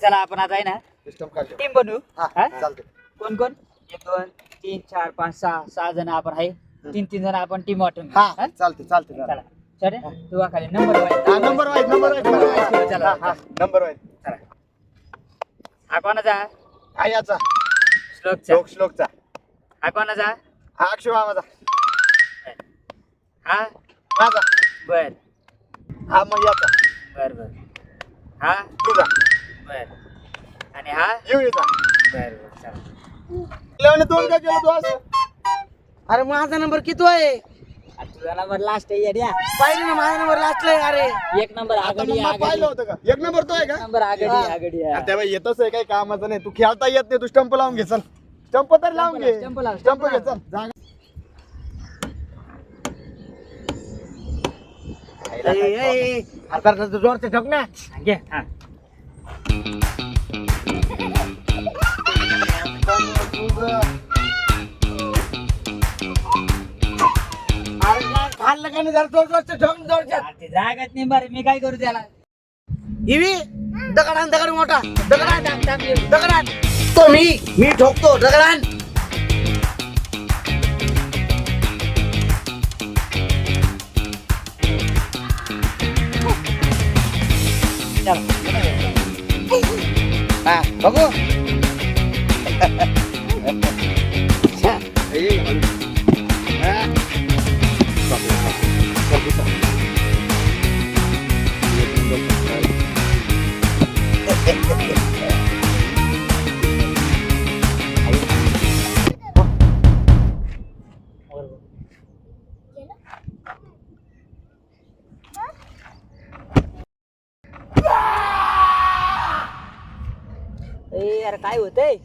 चला आपण आता आहे ना टीम बनवू. कोण कोण? 1 2 3 4 5 6 जण आपण आहे. 3 जण आपण टीम वाटून. चालते चला सर तू खाली नंबर वाईज नंबर वाईज चला नंबर वाईज. चला हा कोणाचा? आयाचा. श्लोकचा. हा कोणाचा? अक्षय मामाचा. हा माझा. बर हा मग याचा. बर हा तुझा. बर आणि हा युवीचा. बर चला. लेवने 2 का केलं तू असं? अरे माझा नंबर किती आहे? तुझा नंबर लास्ट आहे याड्या. पाहिजे ना माझा नंबर लास्टला आहे. अरे 1 नंबर आता आघाडी मग पाहिलं होतं का? 1 नंबर तो आहे का? नंबर आघाडी तेव्हा येतच आहे काही कामाचं नाही. तू खेळता येत नाही. तू स्टंप लावून घे. चल स्टंप तर लावून घे. स्टंप लाव, स्टंप घे. चल जागा. आता जोरचे ठोक ना. घे हा खाल्लं का नाही जरा जोरचे ठोक जोरचे. ते जागाच नाही बरं. मी काय करू त्याला? इवी दगड मोठा दगडान तो मी ठोकतो दगडान. बघू. यार काय होतंय?